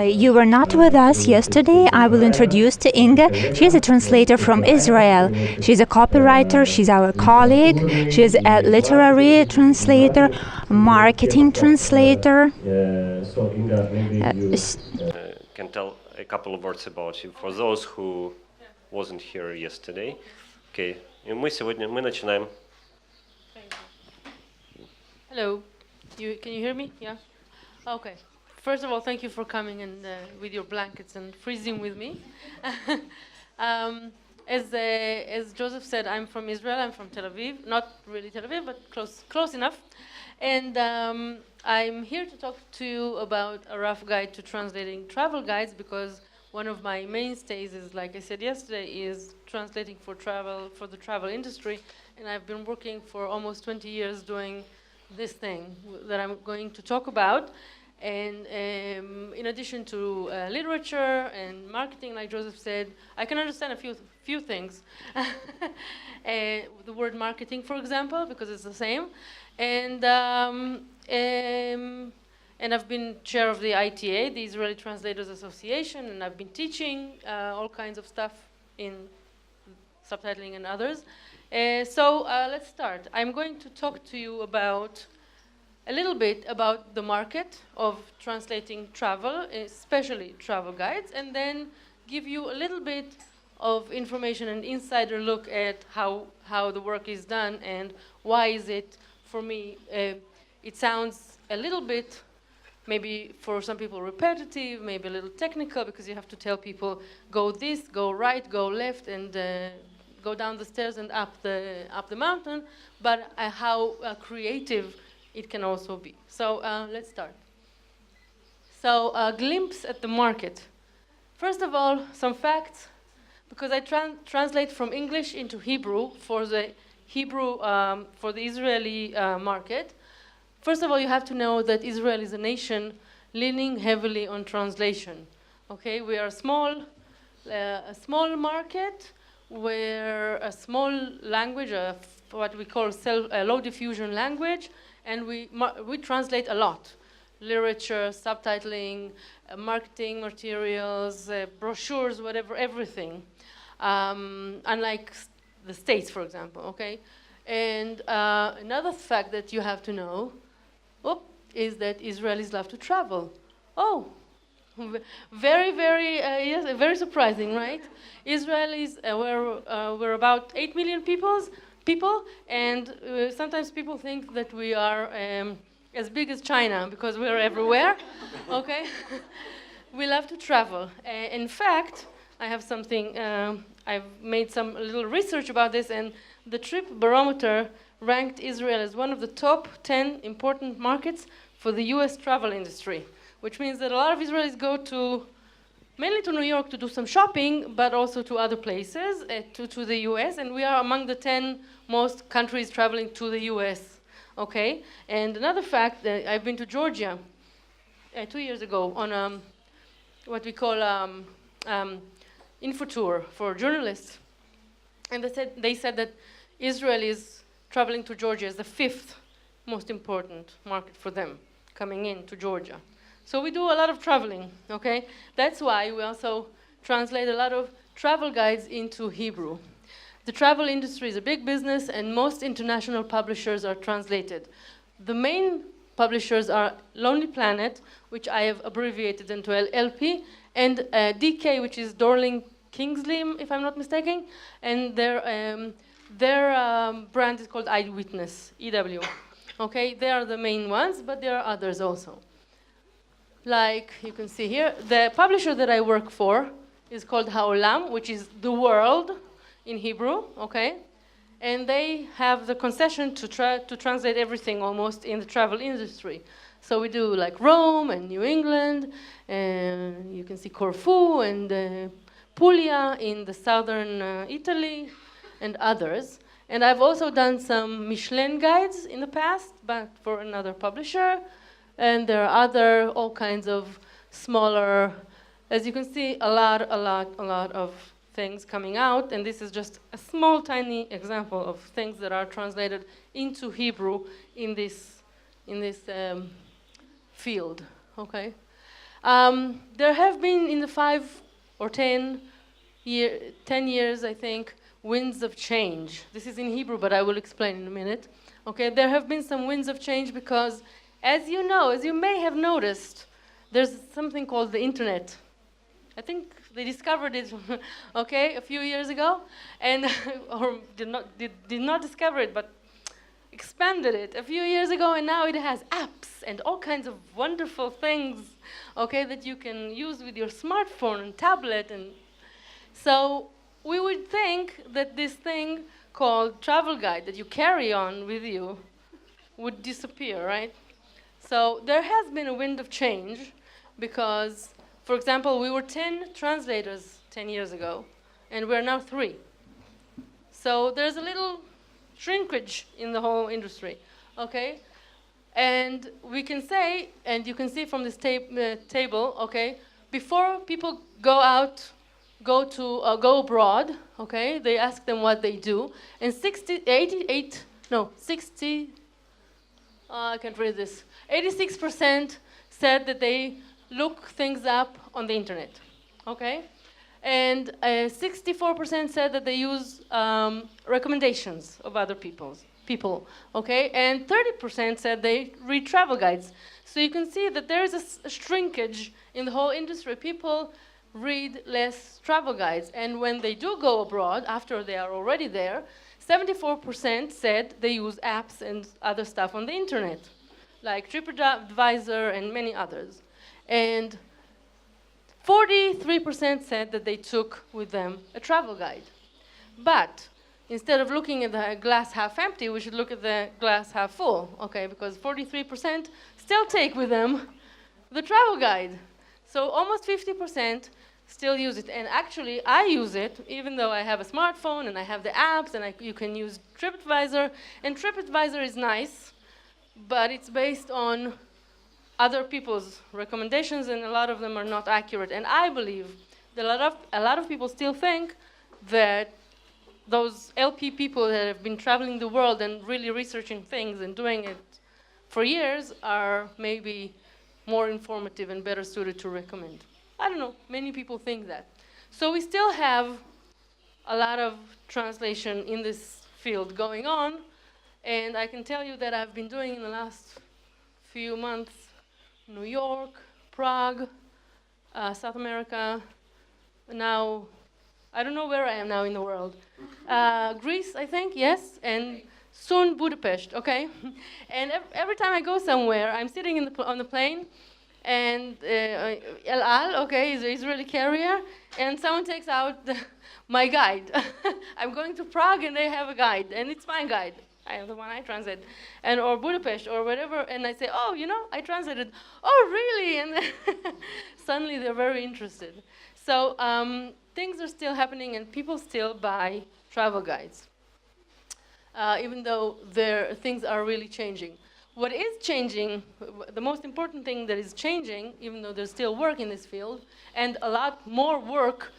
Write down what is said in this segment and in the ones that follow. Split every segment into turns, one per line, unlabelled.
You were not with us yesterday. I will introduce to Inga. She's a translator from Israel. She's a copywriter. She's our colleague. She's a literary translator, marketing translator.
So Inga, maybe you can tell a couple of words about you for those who wasn't here yesterday. Okay, и мы начинаем.
Hello. Can you hear me? Yeah. Okay. First of all, thank you for coming and with your blankets and freezing with me. As Joseph said, I'm from Israel. I'm from Tel Aviv. Not really Tel Aviv, but close enough. And I'm here to talk to you about a rough guide to translating travel guides, because one of my mainstays is, like I said yesterday, is translating for the travel industry. And I've been working for almost 20 years doing this thing that I'm going to talk about. And in addition to literature and marketing, like Joseph said, I can understand a few things. The word marketing, for example, because it's the same. And I've been chair of the ITA, the Israeli Translators Association, and I've been teaching all kinds of stuff in subtitling and others. So let's start. I'm going to talk to you about a little bit about the market of translating travel, especially travel guides, and then give you a little bit of information and insider look at how the work is done and why is it, for me, it sounds a little bit, maybe for some people repetitive, maybe a little technical, because you have to tell people, go this, go right, go left, and go down the stairs and up the mountain, but how creative it can also be. So let's start. So a glimpse at the market. First of all, some facts, because I translate from English into Hebrew for the Israeli market. First of all, you have to know that Israel is a nation leaning heavily on translation. Okay, we are a small market where a small language, what we call low diffusion language, and we translate a lot. Literature, subtitling, marketing materials, brochures, whatever, everything. Unlike the States, for example, okay? And another fact that you have to know is that Israelis love to travel. Oh, very, very, yes, very surprising, right? Israelis, we're about 8 million people, and sometimes people think that we are as big as China because we're everywhere, okay? We love to travel. In fact, I have something, I've made some little research about this, and the Trip Barometer ranked Israel as one of the top 10 important markets for the US travel industry, which means that a lot of Israelis go mainly to New York to do some shopping, but also to other places, to the US, and we are among the 10 most countries traveling to the US, okay? And another fact, I've been to Georgia 2 years ago on what we call info tour for journalists, and they said that Israel is traveling to Georgia as the 5th most important market for them, coming into Georgia. So we do a lot of traveling, okay? That's why we also translate a lot of travel guides into Hebrew. The travel industry is a big business, and most international publishers are translated. The main publishers are Lonely Planet, which I have abbreviated into LP, and DK, which is Dorling Kingsley, if I'm not mistaken, and their brand is called Eyewitness, EW. Okay, they are the main ones, but there are others also. Like you can see here, the publisher that I work for is called Haolam, which is the world in Hebrew, okay? And they have the concession to translate everything almost in the travel industry. So we do like Rome and New England, and you can see Corfu and Puglia in the southern Italy and others. And I've also done some Michelin guides in the past, but for another publisher. And there are all kinds of smaller. As you can see, a lot of things coming out, and this is just a small, tiny example of things that are translated into Hebrew in this field. Okay, there have been in the 5 or 10 years, I think, winds of change. This is in Hebrew, but I will explain in a minute. Okay, there have been some winds of change because, as you know, as you may have noticed, there's something called the internet. I think they discovered it, okay, a few years ago, and or did not discover it, but expanded it a few years ago, and now it has apps and all kinds of wonderful things, okay, that you can use with your smartphone and tablet, and so we would think that this thing called travel guide that you carry on with you would disappear, right? So there has been a wind of change because, for example, we were 10 translators 10 years ago, and we're now 3. So there's a little shrinkage in the whole industry, okay? And we can say, and you can see from this table, okay, before people go abroad, okay, they ask them what they do, and 86% said that they look things up on the internet, okay? And 64% said that they use recommendations of other people, okay? And 30% said they read travel guides. So you can see that there is a shrinkage in the whole industry. People read less travel guides. And when they do go abroad, after they are already there, 74% said they use apps and other stuff on the internet, like TripAdvisor and many others. And 43% said that they took with them a travel guide. But instead of looking at the glass half empty, we should look at the glass half full, okay? Because 43% still take with them the travel guide. So almost 50% still use it. And actually, I use it, even though I have a smartphone and I have the apps and you can use TripAdvisor. And TripAdvisor is nice, but it's based on other people's recommendations, and a lot of them are not accurate. And I believe that a lot of people still think that those LP people that have been traveling the world and really researching things and doing it for years are maybe more informative and better suited to recommend. I don't know, many people think that. So we still have a lot of translation in this field going on, and I can tell you that I've been doing in the last few months New York, Prague, South America, now, I don't know where I am now in the world. Greece, I think, yes, and soon Budapest, okay? And every time I go somewhere, I'm sitting on the plane, and El Al, okay, is an Israeli carrier, and someone takes out my guide. I'm going to Prague, and they have a guide, and it's my guide. I am the one I translate, or Budapest, or whatever, and I say, oh, you know, I translated. Oh, really? And suddenly they're very interested. So things are still happening, and people still buy travel guides, even though things are really changing. What is changing, the most important thing that is changing, even though there's still work in this field, and a lot more work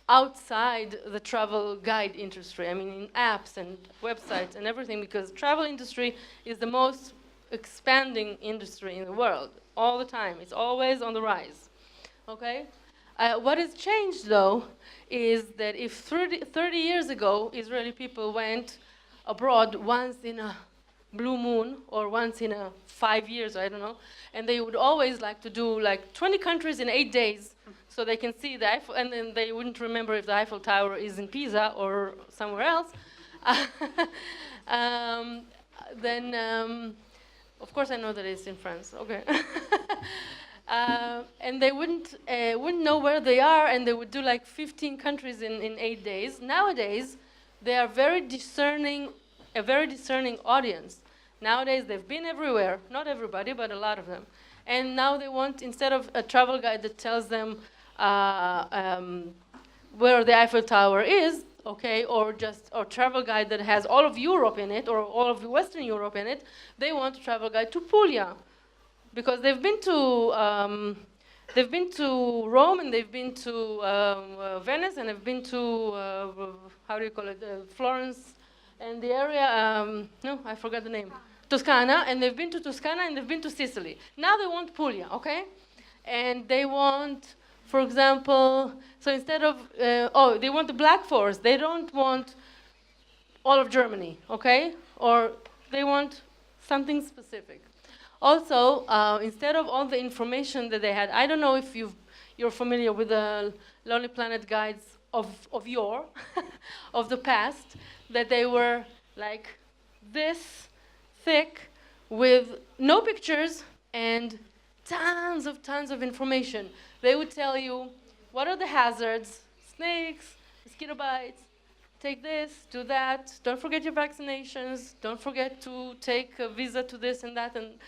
outside the travel guide industry, I mean in apps and websites and everything, because travel industry is the most expanding industry in the world, all the time. It's always on the rise, okay? What has changed, though, is that if 30 years ago, Israeli people went abroad once in a blue moon or once in 5 years, I don't know, and they would always like to do like 20 countries in 8 days, so they can see the Eiffel, and then they wouldn't remember if the Eiffel Tower is in Pisa or somewhere else. Then, of course, I know that it's in France. Okay. And they wouldn't know where they are, and they would do like 15 countries in 8 days. Nowadays, they are a very discerning audience. Nowadays, they've been everywhere. Not everybody, but a lot of them. And now they want, instead of a travel guide that tells them where the Eiffel Tower is, okay, or travel guide that has all of Europe in it, or all of Western Europe in it, they want a travel guide to Puglia, because they've been to They've been to Rome, and they've been to Venice, and they've been to, how do you call it, Florence, and the area, no, I forgot the name, Toscana, and they've been to Toscana, and they've been to Sicily. Now they want Puglia, okay? And they want, for example, so instead of, they want the Black Forest. They don't want all of Germany, okay? Or they want something specific. Also, instead of all the information that they had, I don't know if you're familiar with the Lonely Planet guides of yore, of the past, that they were like this thick with no pictures and tons of information. They would tell you what are the hazards, snakes, mosquito bites, take this, do that, don't forget your vaccinations, don't forget to take a visa to this and that, and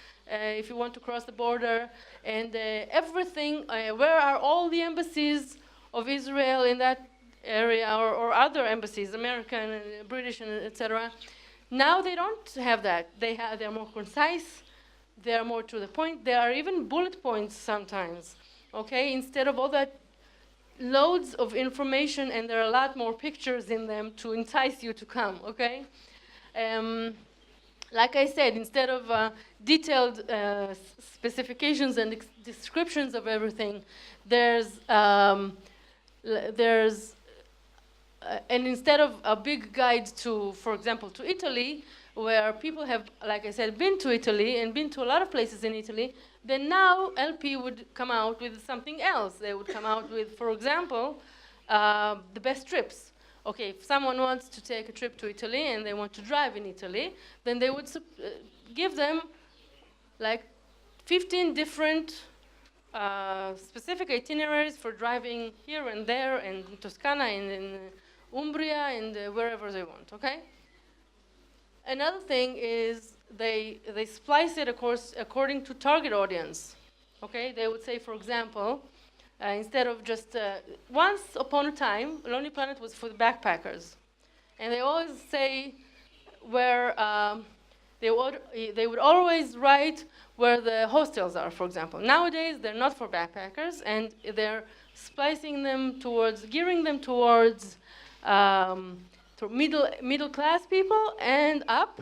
if you want to cross the border, and everything, where are all the embassies of Israel in that area, or other embassies, American, British, and etc. Now they don't have that. They're more concise, they're more to the point, there are even bullet points sometimes, okay, instead of all that loads of information, and there are a lot more pictures in them to entice you to come, okay? Like I said, instead of detailed specifications and descriptions of everything, and instead of a big guide to, for example, to Italy, where people have, like I said, been to Italy and been to a lot of places in Italy, then now LP would come out with something else. They would come out with, for example, the best trips. Okay, if someone wants to take a trip to Italy and they want to drive in Italy, then they would give them like 15 different specific itineraries for driving here and there, and in Toscana, and in Umbria, and wherever they want, okay? Another thing is they splice it, of course, according to target audience. Okay, they would say, for example, instead of just once upon a time, Lonely Planet was for the backpackers, and they always say where they would always write where the hostels are, for example. Nowadays, they're not for backpackers, and they're splicing them towards, gearing them towards middle class people and up,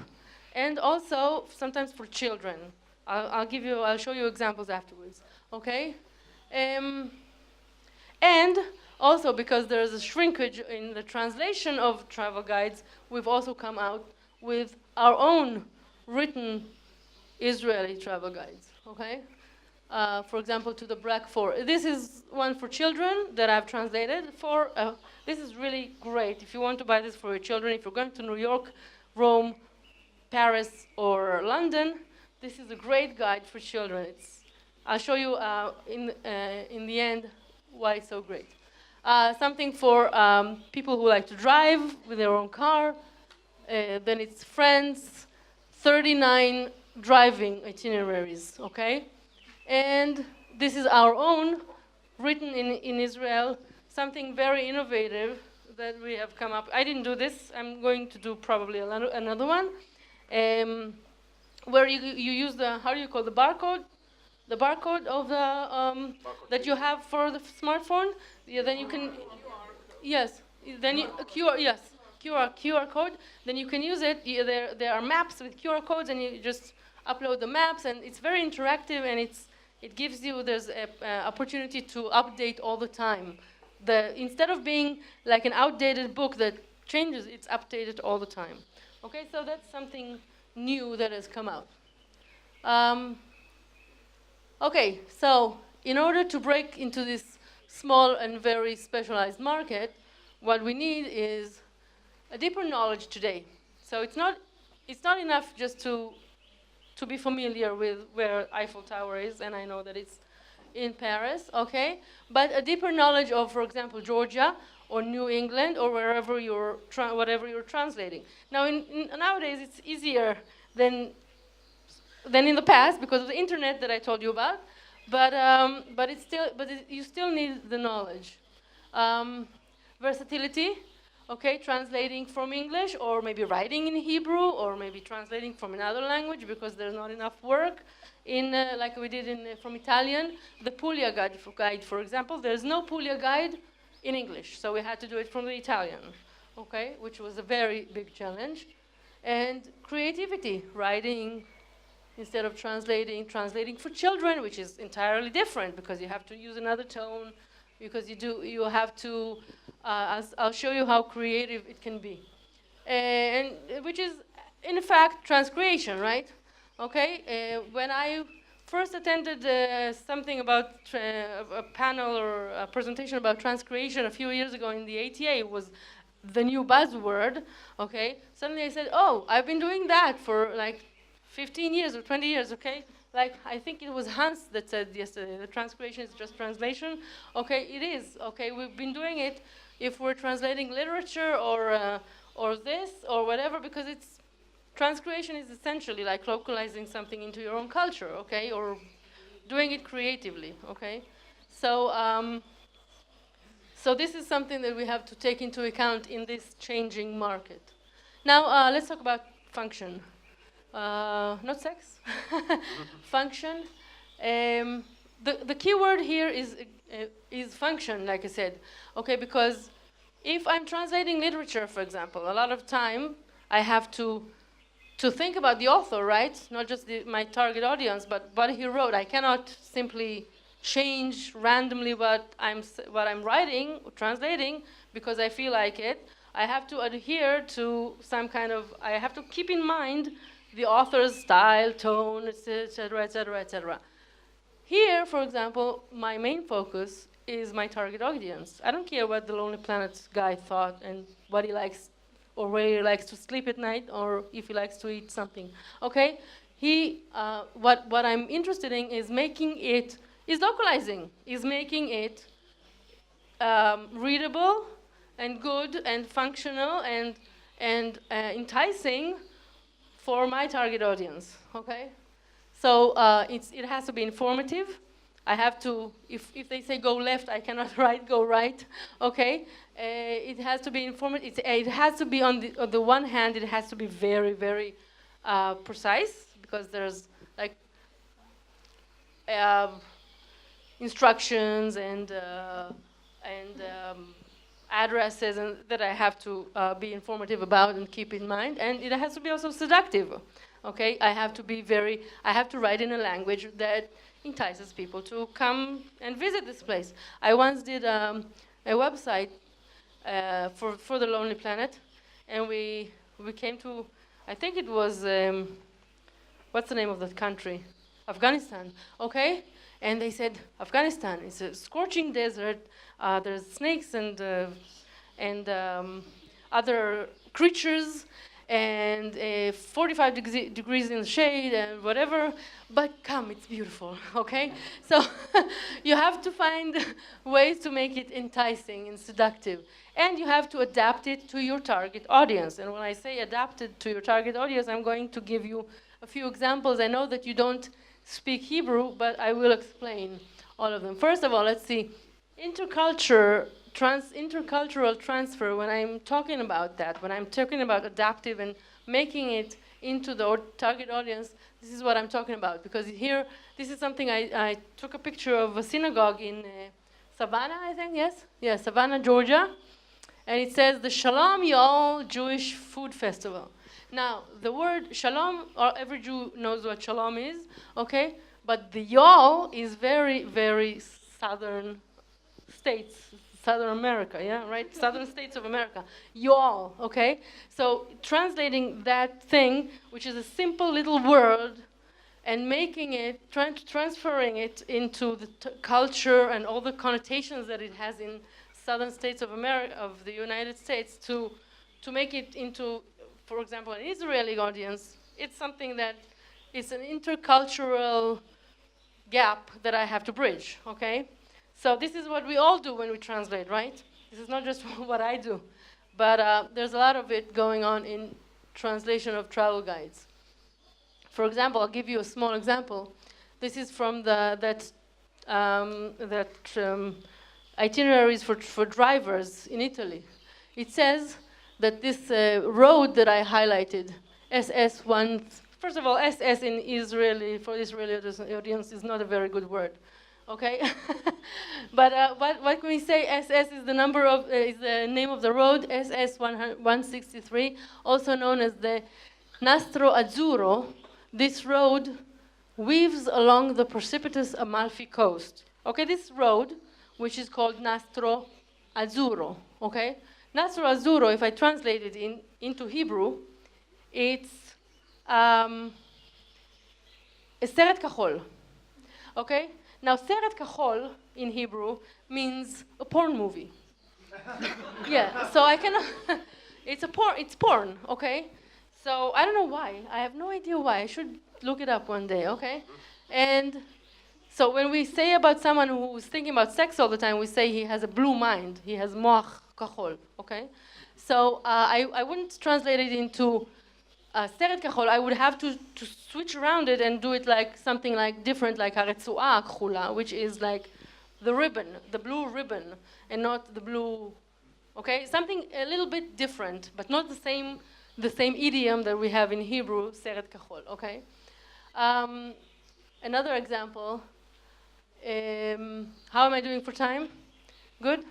and also sometimes for children. I'll show you examples afterwards. Okay, and also because there's a shrinkage in the translation of travel guides, we've also come out with our own written Israeli travel guides. Okay, for example, to the Black Forest. This is one for children that I've translated for. This is really great if you want to buy this for your children. If you're going to New York, Rome, Paris, or London, this is a great guide for children. I'll show you in the end why it's so great. Something for people who like to drive with their own car. Then it's friends, 39 driving itineraries, okay? And this is our own, written in Israel, something very innovative that we have come up. I didn't do this. I'm going to do probably another one, where you use the, how do you call the barcode? The barcode of the that you have for the smartphone. Yeah, then you can. Yes. Then you QR code. Then you can use it. There are maps with QR codes, and you just upload the maps, and it's very interactive, and it gives you an opportunity to update all the time. Instead of being like an outdated book that changes, it's updated all the time. Okay, so that's something new that has come out. Okay, so in order to break into this small and very specialized market, what we need is a deeper knowledge today. So it's not enough just to be familiar with where Eiffel Tower is, and I know that it's in Paris, okay? But a deeper knowledge of, for example, Georgia or New England or wherever whatever you're translating. Now, nowadays it's easier than in the past because of the internet that I told you about, but you still need the knowledge. Versatility, okay, translating from English, or maybe writing in Hebrew, or maybe translating from another language because there's not enough work in, like we did from Italian. The Puglia guide, for example, there's no Puglia guide in English, so we had to do it from the Italian, okay, which was a very big challenge. And creativity, writing instead of translating for children, which is entirely different because you have to use another tone, because you have to, I'll show you how creative it can be. And which is, in fact, transcreation, right? Okay, when I first attended something about a panel or a presentation about transcreation a few years ago in the ATA, it was the new buzzword, okay? Suddenly I said, oh, I've been doing that for like 15 years or 20 years, okay? Like, I think it was Hans that said yesterday, the transcreation is just translation. Okay, it is, okay? We've been doing it if we're translating literature or this or whatever, because transcreation is essentially like localizing something into your own culture, okay? Or doing it creatively, okay? So, so this is something that we have to take into account in this changing market. Now, let's talk about function. Not sex, function. The key word here is function, like I said, okay, because if I'm translating literature, for example, a lot of time I have to think about the author, right? Not just my target audience, but what he wrote. I cannot simply change randomly what I'm writing, translating, because I feel like it. I have to adhere to some kind of, I have to keep in mind the author's style, tone, etc., etc., etc. Here, for example, my main focus is my target audience. I don't care what the Lonely Planet guy thought and what he likes, or where he likes to sleep at night, or if he likes to eat something. Okay, what I'm interested in is localizing, is making it readable and good and functional and enticing for my target audience, okay? So it has to be informative. I have to, if they say go left, I cannot go right, okay? It has to be informative. It has to be on the one hand, it has to be very, very precise, because there's like instructions and addresses that I have to be informative about and keep in mind, and it has to be also seductive. Okay, I have to write in a language that entices people to come and visit this place. I once did a website for the Lonely Planet, and we came to, I think it was what's the name of that country? Afghanistan. Okay. And they said, Afghanistan is a scorching desert. There's snakes and other creatures, and 45 degrees in the shade and whatever. But come, it's beautiful, okay? So you have to find ways to make it enticing and seductive. And you have to adapt it to your target audience. And when I say adapt it to your target audience, I'm going to give you a few examples. I know that you don't speak Hebrew, but I will explain all of them. First of all, let's see, intercultural transfer. When I'm talking about that, when I'm talking about adaptive and making it into the target audience, this is what I'm talking about. Because here, this is something I took a picture of a synagogue in Savannah, I think, yes? Yeah, Savannah, Georgia. And it says the Shalom Y'all Jewish Food Festival. Now, the word shalom, every Jew knows what shalom is, okay? But the y'all is very, very southern states, Southern America, yeah, right? Southern states of America. Y'all, okay? So translating that thing, which is a simple little word, and making it, transferring it into the culture and all the connotations that it has in southern states of America, of the United States, to make it into, for example, an Israeli audience, it's something that is an intercultural gap that I have to bridge, okay? So this is what we all do when we translate, right? This is not just what I do, but there's a lot of it going on in translation of travel guides. For example, I'll give you a small example. This is from itineraries for drivers in Italy. it says that this road that I highlighted, SS1, first of all, SS in Israeli, for Israeli audience, is not a very good word, okay? But what can we say? SS is the number of, is the name of the road, SS163, also known as the Nastro Azzurro. This road weaves along the precipitous Amalfi Coast. Okay, this road, which is called Nastro Azzurro, okay? Nastro Azzurro, if I translate it into Hebrew, it's a seret kachol, okay? Now, seret kachol in Hebrew means a porn movie. Yeah, so I cannot, it's porn, okay? So I don't know why. I have no idea why. I should look it up one day, okay? And so when we say about someone who's thinking about sex all the time, we say he has a blue mind. He has moach kachol, okay? So I wouldn't translate it into seret kachol. I would have to switch around it and do it like something like different, like haretzuah kchula, which is like the ribbon, the blue ribbon, and not the blue, okay? Something a little bit different, but not the same idiom that we have in Hebrew, seret kachol, okay? Another example, how am I doing for time? Good?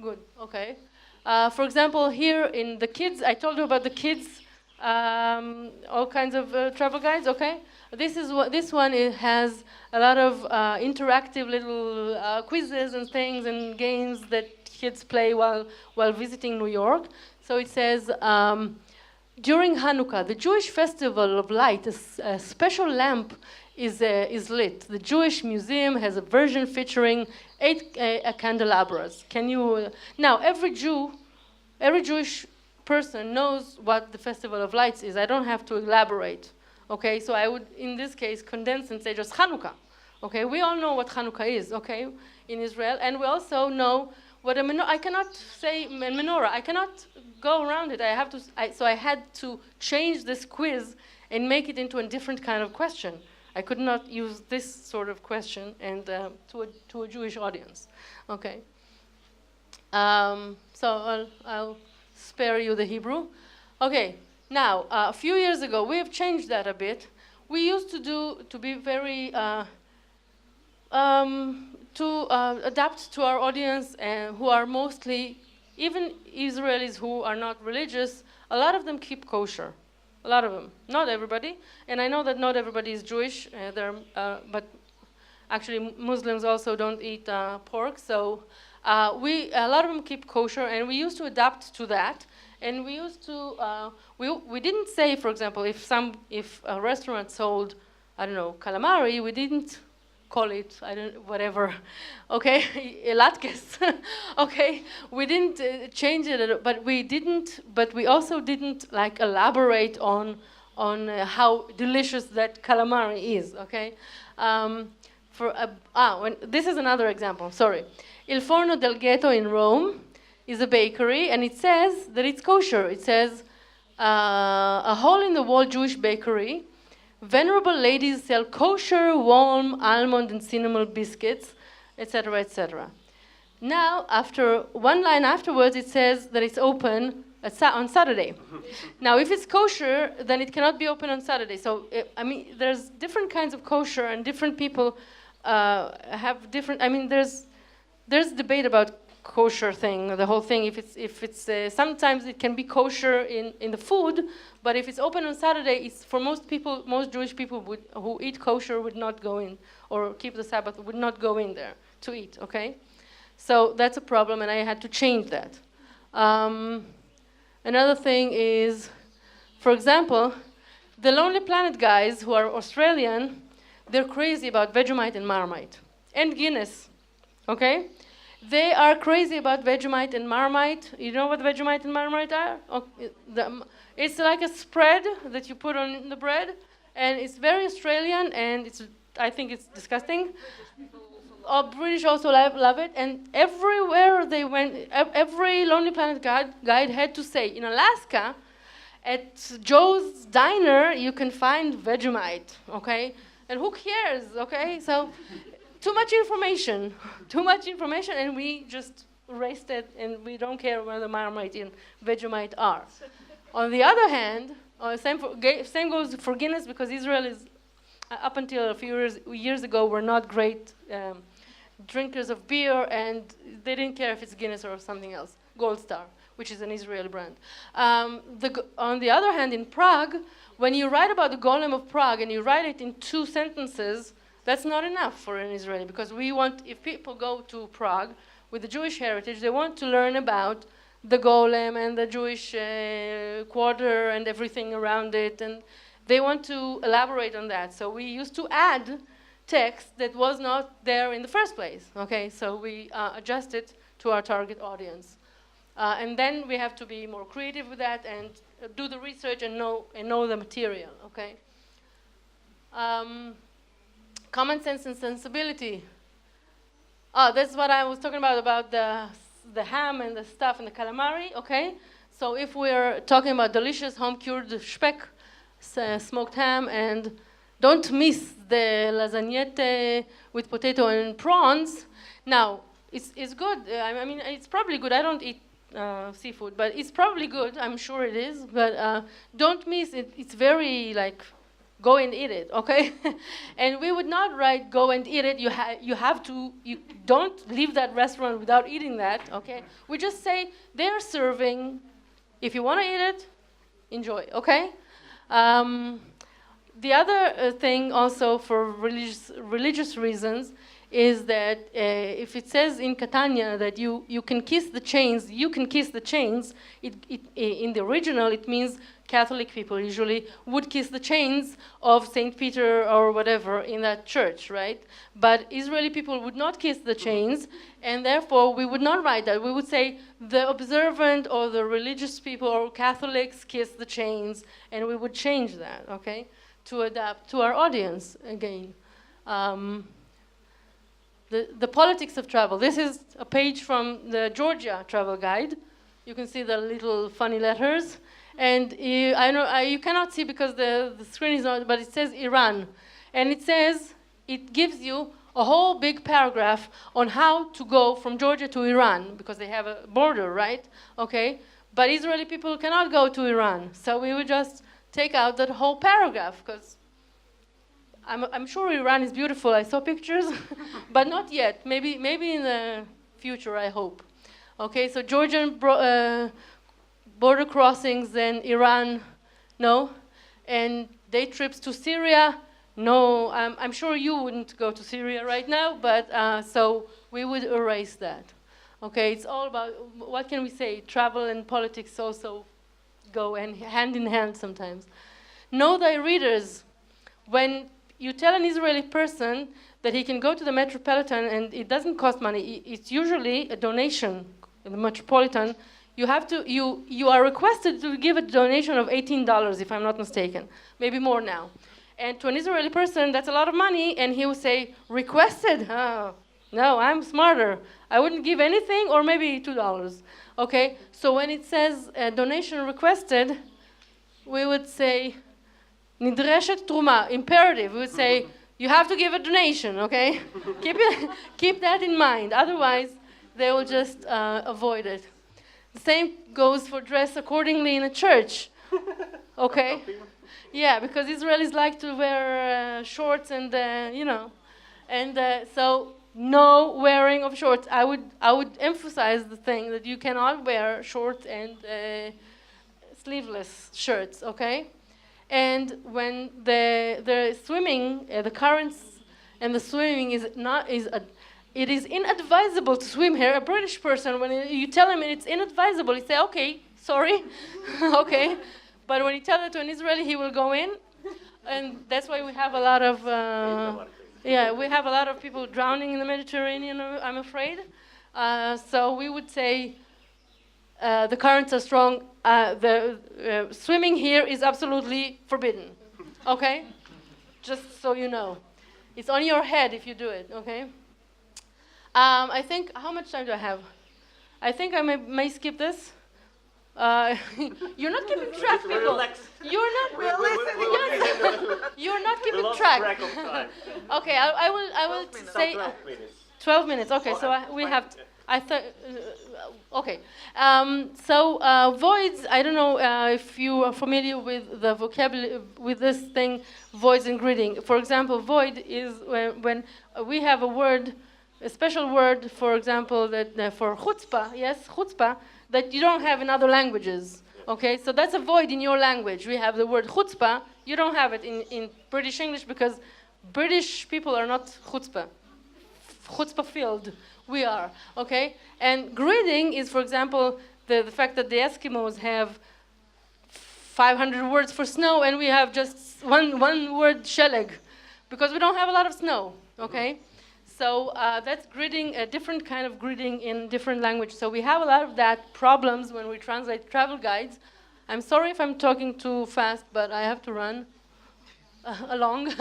Good, okay. For example, here in the kids, I told you about the kids, all kinds of travel guides, okay? This one, it has a lot of interactive little quizzes and things and games that kids play while visiting New York. So it says, during Hanukkah, the Jewish festival of light, a special lamp is lit. The Jewish Museum has a version featuring 8 candelabras. Can you... now, every Jewish person knows what the Festival of Lights is. I don't have to elaborate. Okay, so I would, in this case, condense and say just Hanukkah. Okay, we all know what Hanukkah is, okay, in Israel. And we also know what a menorah... I cannot say menorah. I cannot go around it. So I had to change this quiz and make it into a different kind of question. I could not use this sort of question and to a Jewish audience. Okay. So I'll spare you the Hebrew. Okay. Now, a few years ago, we have changed that a bit. We used to be very adapt to our audience who are mostly, even Israelis who are not religious. A lot of them keep kosher. A lot of them, not everybody, and I know that not everybody is Jewish. But actually Muslims also don't eat pork. So a lot of them keep kosher, and we used to adapt to that. And we used to we didn't say, for example, if a restaurant sold, I don't know, calamari, we didn't call it, whatever, okay, latkes, okay, we didn't change it, but we also didn't like elaborate on how delicious that calamari is, okay. This is another example, sorry. Il Forno del Ghetto in Rome is a bakery, and it says that it's kosher. It says, a hole-in-the-wall Jewish bakery. Venerable ladies sell kosher, warm almond and cinnamon biscuits, etc., etc. Now, after one line afterwards, it says that it's open on Saturday. Now, if it's kosher, then it cannot be open on Saturday. So, I mean, there's different kinds of kosher, and different people have different. I mean, there's debate about kosher thing, the whole thing. If it's sometimes it can be kosher in the food, but if it's open on Saturday, it's for most Jewish people who eat kosher would not go in, or keep the Sabbath would not go in there to eat. Okay, so that's a problem, and I had to change that. Another thing is, for example, the Lonely Planet guys who are Australian, they're crazy about Vegemite and Marmite and Guinness. Okay. They are crazy about Vegemite and Marmite. You know what Vegemite and Marmite are? It's like a spread that you put on the bread, and it's very Australian, and I think it's disgusting. British also love it, and everywhere they went, every Lonely Planet guide had to say, in Alaska, at Joe's Diner, you can find Vegemite, okay? And who cares, okay? So... Too much information, and we just erased it, and we don't care where the Marmite and Vegemite are. On the other hand, same goes for Guinness, because Israel is, up until a few years ago, were not great drinkers of beer, and they didn't care if it's Guinness or something else. Gold Star, which is an Israeli brand. On the other hand, in Prague, when you write about the Golem of Prague and you write it in 2 sentences, that's not enough for an Israeli, because we want, if people go to Prague with the Jewish heritage, they want to learn about the Golem and the Jewish quarter and everything around it, and they want to elaborate on that. So we used to add text that was not there in the first place. Okay, so we adjust it to our target audience. And then we have to be more creative with that and do the research and know the material, okay? Common sense and sensibility. That's what I was talking about the ham and the stuff and the calamari, okay? So if we're talking about delicious home-cured speck, smoked ham, and don't miss the lasagnette with potato and prawns. Now, it's good. I mean, it's probably good. I don't eat seafood, but it's probably good. I'm sure it is. But don't miss it. It's very, like, go and eat it, okay? And we would not write go and eat it. You don't leave that restaurant without eating that, okay? We just say they're serving. If you want to eat it, enjoy, okay? The other thing also for religious reasons is that if it says in Catania that you can kiss the chains, in the original it means Catholic people usually would kiss the chains of St. Peter or whatever in that church, right? But Israeli people would not kiss the chains, and therefore we would not write that. We would say the observant or the religious people or Catholics kiss the chains, and we would change that, okay, to adapt to our audience again. The politics of travel. This is a page from the Georgia travel guide. You can see the little funny letters. And I know you cannot see because the screen is not, but it says Iran. And it says, it gives you a whole big paragraph on how to go from Georgia to Iran, because they have a border, right? Okay? But Israeli people cannot go to Iran. So we would just take out that whole paragraph, because I'm sure Iran is beautiful. I saw pictures, but not yet. Maybe in the future, I hope. Okay, so Georgian border crossings, then Iran, no. And day trips to Syria, no. I'm sure you wouldn't go to Syria right now, but so we would erase that. Okay, it's all about, what can we say? Travel and politics also go hand in hand sometimes. Know thy readers. When you tell an Israeli person that he can go to the Metropolitan and it doesn't cost money, it's usually a donation in the Metropolitan. You are requested to give a donation of $18, if I'm not mistaken, maybe more now. And to an Israeli person, that's a lot of money, and he will say, requested? Oh, no, I'm smarter. I wouldn't give anything, or maybe $2. Okay, so when it says donation requested, we would say, nidreshet truma, imperative. We would say, you have to give a donation, okay? Keep that in mind. Otherwise, they will just avoid it. The same goes for dress accordingly in a church, okay? Yeah, because Israelis like to wear shorts and, so no wearing of shorts. I would emphasize the thing that you cannot wear short and sleeveless shirts, okay? And when the swimming, the currents and the swimming it is inadvisable to swim here. A British person, when you tell him it's inadvisable, he say, okay, sorry, okay. But when you tell it to an Israeli, he will go in, and that's why we have a lot of we have a lot of people drowning in the Mediterranean, I'm afraid. So we would say the currents are strong. Swimming here is absolutely forbidden, okay? Just so you know. It's on your head if you do it, okay? I think, how much time do I have? I think I may skip this. You're not keeping track, people. You're not. You're not keeping track. Okay, I will say 12 minutes. Okay, so we have. I thought, okay. So voids, I don't know if you are familiar with the vocabulary, with this thing, voids and gridding. For example, void is when we have a word, a special word, for example, that for chutzpah, yes, chutzpah, that you don't have in other languages. Okay, so that's a void in your language. We have the word chutzpah. You don't have it in British English because British people are not chutzpah filled. We are, okay? And gridding is, for example, the fact that the Eskimos have 500 words for snow and we have just one word sheleg because we don't have a lot of snow, okay? So that's gridding, a different kind of gridding in different language. So we have a lot of that problems when we translate travel guides. I'm sorry if I'm talking too fast, but I have to run along.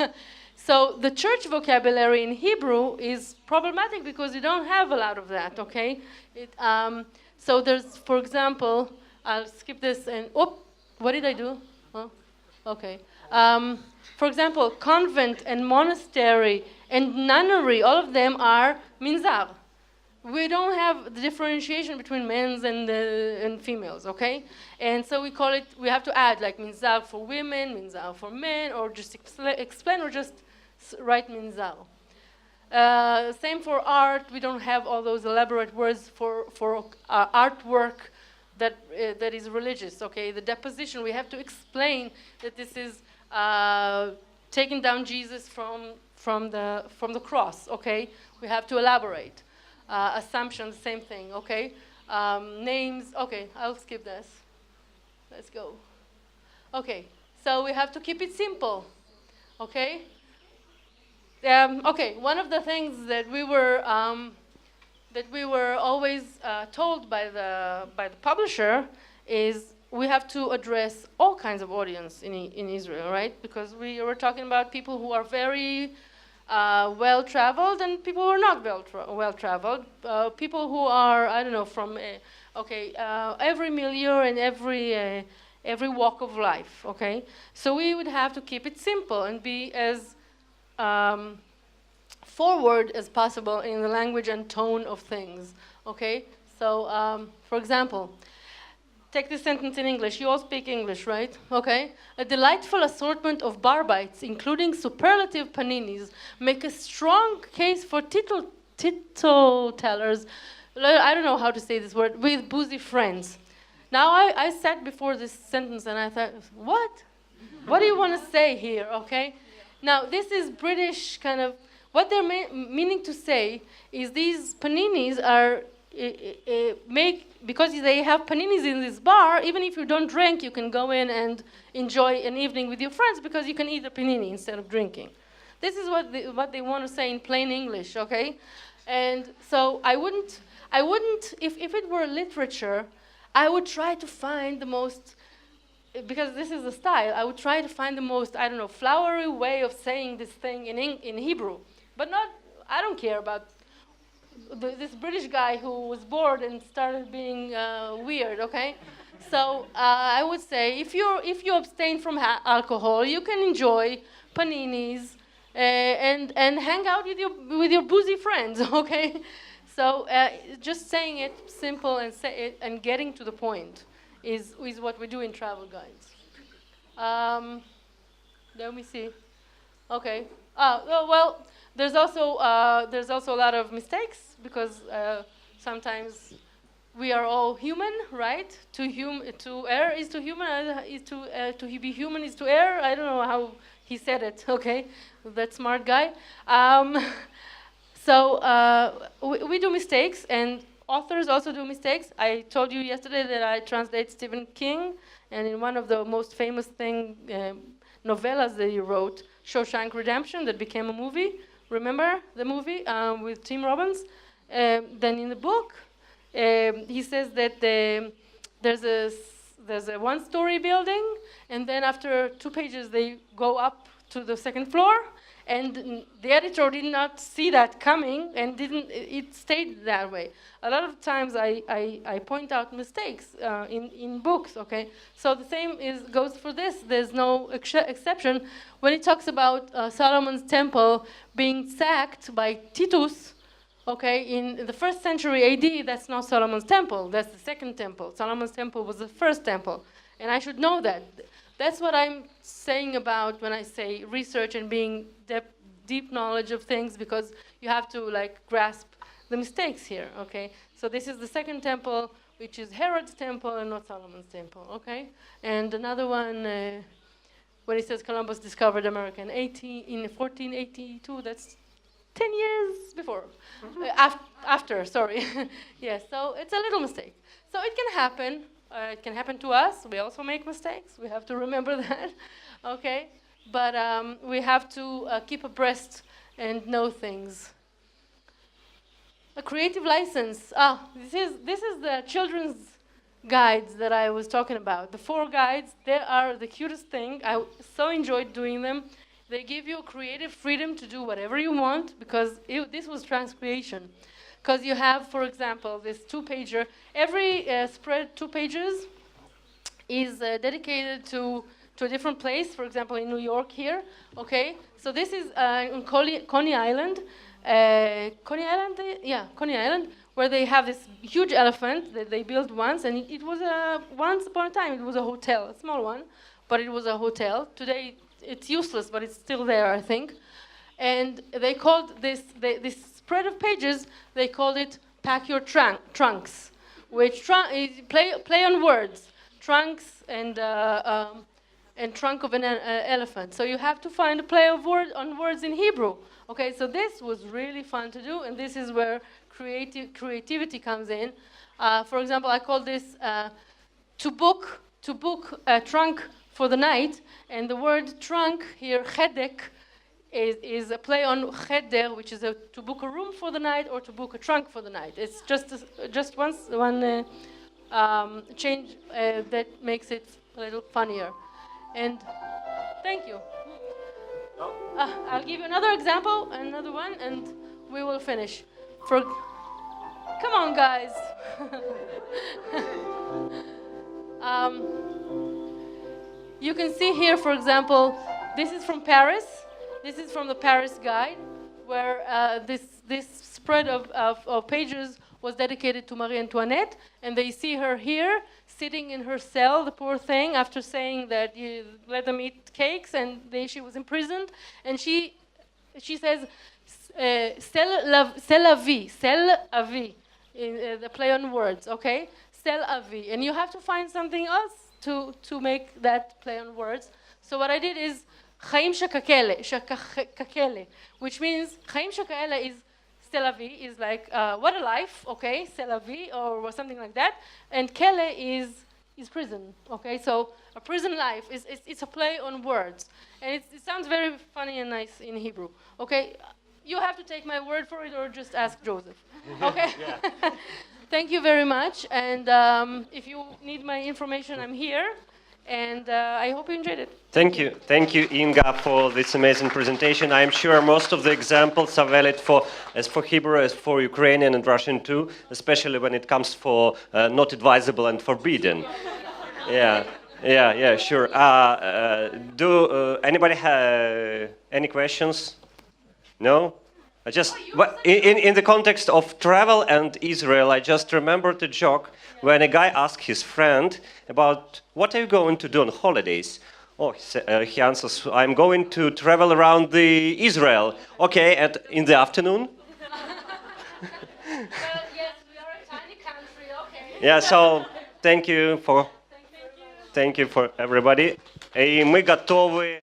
So the church vocabulary in Hebrew is problematic because you don't have a lot of that, okay? So there's, for example, I'll skip this and, what did I do? Oh, okay. For example, convent and monastery and nunnery, all of them are minzar. We don't have the differentiation between men's and females, okay? And so we call it, we have to add like minzar for women, minzar for men, or just explain, or just write minzar. Same for art. We don't have all those elaborate words for artwork that is religious. Okay, the deposition. We have to explain that this is taking down Jesus from the cross. Okay, we have to elaborate. Assumptions, same thing. Okay, names. Okay, I'll skip this. Let's go. Okay, so we have to keep it simple. Okay. Okay, one of the things that we were always told by the publisher is we have to address all kinds of audience in Israel, right? Because we were talking about people who are very well-traveled and people who are not well-traveled. People who are, I don't know, from every milieu and every walk of life. Okay, so we would have to keep it simple and be as forward as possible in the language and tone of things, okay? So, for example, take this sentence in English. You all speak English, right? Okay. A delightful assortment of bar bites, including superlative paninis, make a strong case for tittle-tellers, I don't know how to say this word, with boozy friends. Now, I sat before this sentence and I thought, what? What do you want to say here, okay? Now, this is British kind of, what they're meaning to say is these paninis are because they have paninis in this bar, even if you don't drink, you can go in and enjoy an evening with your friends because you can eat a panini instead of drinking. This is what they want to say in plain English, okay? And so I wouldn't, if it were literature, I would try to find the most, because this is the style, I would try to find the most, I don't know, flowery way of saying this thing in Hebrew. But not, I don't care about this British guy who was bored and started being weird, okay? So I would say if you abstain from alcohol, you can enjoy paninis and hang out with your boozy friends, okay? So just saying it simple and and getting to the point is what we do in travel guides. Let me see. Okay. Well, there's also a lot of mistakes because sometimes we are all human, right? To err is to human. To be human is to err. I don't know how he said it. Okay, that smart guy. So we do mistakes, and authors also do mistakes. I told you yesterday that I translate Stephen King, and in one of the most famous novellas that he wrote, Shawshank Redemption, that became a movie. Remember the movie with Tim Robbins? Then in the book, he says that there's a one-story building, and then after 2 pages they go up to the second floor, and the editor did not see that coming, and it stayed that way. A lot of times I point out mistakes in books, okay? So the same goes for this. There's no exception. When it talks about Solomon's temple being sacked by Titus, Okay, in the 1st century AD, that's not Solomon's temple. That's the 2nd temple. Solomon's temple was the 1st temple. And I should know that. That's what I'm saying about when I say research and being deep knowledge of things, because you have to like grasp the mistakes here, okay? So this is the 2nd temple, which is Herod's temple and not Solomon's temple, okay? And another one, when it says Columbus discovered America in 1482, that's 10 years before, after, sorry. Yes, so it's a little mistake. So it can happen. It can happen to us. We also make mistakes. We have to remember that, okay? But we have to keep abreast and know things. A creative license. This is the children's guides that I was talking about. The 4 guides, they are the cutest thing. I so enjoyed doing them. They give you creative freedom to do whatever you want, because this was transcreation. Because you have, for example, this 2-pager. Every spread 2 pages is dedicated to a different place. For example, in New York here. Okay, so this is on Coney Island. Coney Island, where they have this huge elephant that they built once, and it was once upon a time it was a hotel, a small one, but it was a hotel. Today it's useless, but it's still there, I think. And they called this spread of pages, they called it "Pack Your Trunks," which play on words, trunks and trunk of an elephant. So you have to find a play of on words in Hebrew. Okay, so this was really fun to do, and this is where creativity comes in. For example, I call this to book a trunk for the night, and the word trunk here, chedek, is a play on cheder, which is to book a room for the night or to book a trunk for the night. It's just one change that makes it a little funnier. And thank you. I'll give you another example, another one, and we will finish. Come on, guys. You can see here, for example, this is from Paris. This is from the Paris Guide, where this spread of pages was dedicated to Marie Antoinette, and they see her here, sitting in her cell, the poor thing, after saying that you let them eat cakes, and she was imprisoned, and she says, "C'est la vie," the play on words, okay? C'est la vie, and you have to find something else to make that play on words. So what I did is Chaim shakakele, which means Chaim shakaele is c'est la vie, is like what a life, okay? C'est la vie, or something like that. And kele is prison, okay? So a prison life it's a play on words, and it sounds very funny and nice in Hebrew, okay? You have to take my word for it, or just ask Joseph, okay? Thank you very much, and if you need my information, I'm here. And I hope you enjoyed it.
Thank you, Inga, for this amazing presentation. I'm sure most of the examples are valid for Hebrew, as for Ukrainian and Russian too, especially when it comes for not advisable and forbidden. Yeah, sure. Do anybody have any questions? No? I just, in the context of travel and Israel, I just remembered a joke when a guy asked his friend about what are you going to do on holidays. Oh, he answers, I'm going to travel around the Israel. Okay, and in the afternoon?
Well, yes, we are a tiny country, okay.
Yeah, so thank you for everybody. И мы готовы